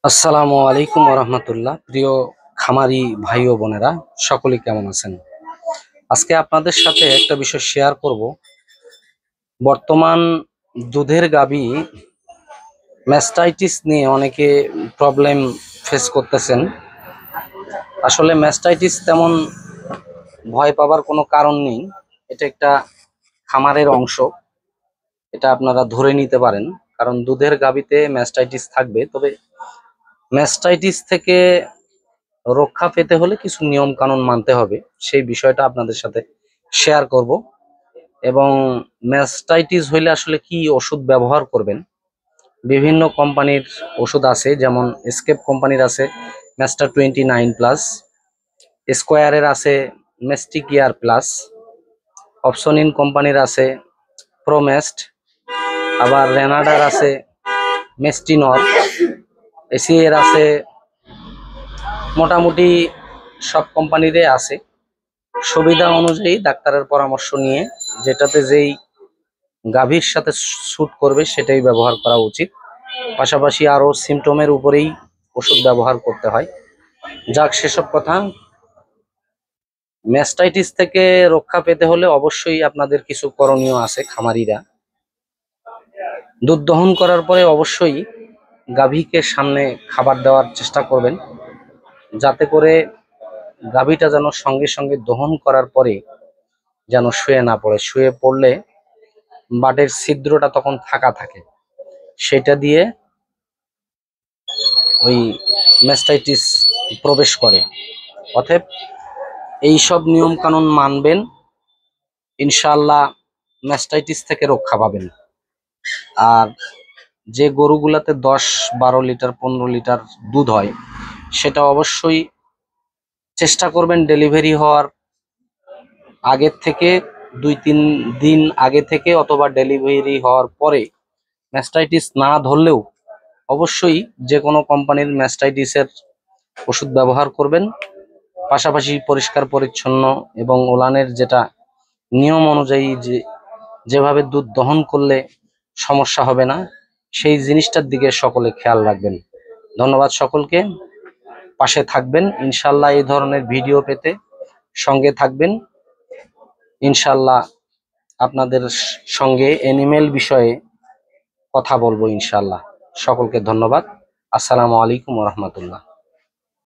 আসসালামু আলাইকুম রহমতুল্লাহ। প্রিয় খামারি ভাই ও বোনেরা, সকলেই কেমন আছেন? আজকে আপনাদের সাথে একটা বিষয় শেয়ার করব। বর্তমান দুধের গাভী ম্যাস্টাইটিস নিয়ে অনেকে প্রবলেম ফেস করতেছেন। আসলে ম্যাস্টাইটিস তেমন ভয় পাবার কোনো কারণ নেই। এটা একটা খামারের অংশ, এটা আপনারা ধরে নিতে পারেন। কারণ দুধের গাভীতে ম্যাস্টাইটিস থাকবে, তবে ম্যাস্টাইটিস থেকে রক্ষা পেতে হলে কিছু নিয়ম কানুন মানতে হবে। সেই বিষয়টা আপনাদের সাথে শেয়ার করব। এবং ম্যাস্টাইটিস হইলে আসলে কি ওষুধ ব্যবহার করবেন। বিভিন্ন কোম্পানির ওষুধ আছে, যেমন এসকেপ কোম্পানির আছে ম্যাস্টার 29+, স্কোয়ারের আছে মেস্টিকিয়ার+, অপশনিন কোম্পানির আছে প্রোমেস্ট, আবার রেনাডার আছে মেস্টিনর, এসিএর আছে। মোটামুটি সব কোম্পানিরই আছে। সুবিধা অনুযায়ী ডাক্তারের পরামর্শ নিয়ে যেটাতে যেই গাভীর সাথে স্যুট করবে সেটাই ব্যবহার করা উচিত। পাশাপাশি আরো সিমটমের উপরেই ওষুধ ব্যবহার করতে হয়। যাক, সেসব কথা। ম্যাস্টাইটিস থেকে রক্ষা পেতে হলে অবশ্যই আপনাদের কিছু করণীয় আছে। খামারিরা দুধ দহন করার পরে অবশ্যই গাভীকে সামনে খাবার দেওয়ার চেষ্টা করবেন, যাতে করে গাভীটা যেন সঙ্গে সঙ্গে দহন করার পরে যেন শুয়ে না পড়ে। শুয়ে পড়লে বাটের ছিদ্রটা তখন ফাঁকা থাকে, সেটা দিয়ে ওই ম্যাস্টাইটিস প্রবেশ করে। অতএব এইসব নিয়ম কানুন মানবেন, ইনশাআল্লাহ ম্যাস্টাইটিস থেকে রক্ষা পাবেন। আর যে গরুগুলাতে 10-12 লিটার 15 লিটার দুধ হয়, সেটা অবশ্যই চেষ্টা করবেন ডেলিভারি হওয়ার আগের থেকে 2-3 দিন আগে থেকে, অথবা ডেলিভারি হওয়ার পরে ম্যাস্টাইটিস না ধরলেও অবশ্যই যে কোনো কোম্পানির ম্যাস্টাইটিসের ওষুধ ব্যবহার করবেন। পাশাপাশি পরিষ্কার পরিচ্ছন্ন এবং ওলানের যেটা নিয়ম অনুযায়ী যেভাবে দুধ দহন করলে সমস্যা হবে না, সেই জিনিসটার দিকে সকলে খেয়াল রাখবেন। ধন্যবাদ সকলকে। পাশে থাকবেন ইনশাল্লাহ। এই ধরনের ভিডিও পেতে সঙ্গে থাকবেন ইনশাল্লাহ। আপনাদের সঙ্গে এনিমেল বিষয়ে কথা বলবো ইনশাল্লাহ। সকলকে ধন্যবাদ। আসসালামু আলাইকুম রহমতুল্লাহ।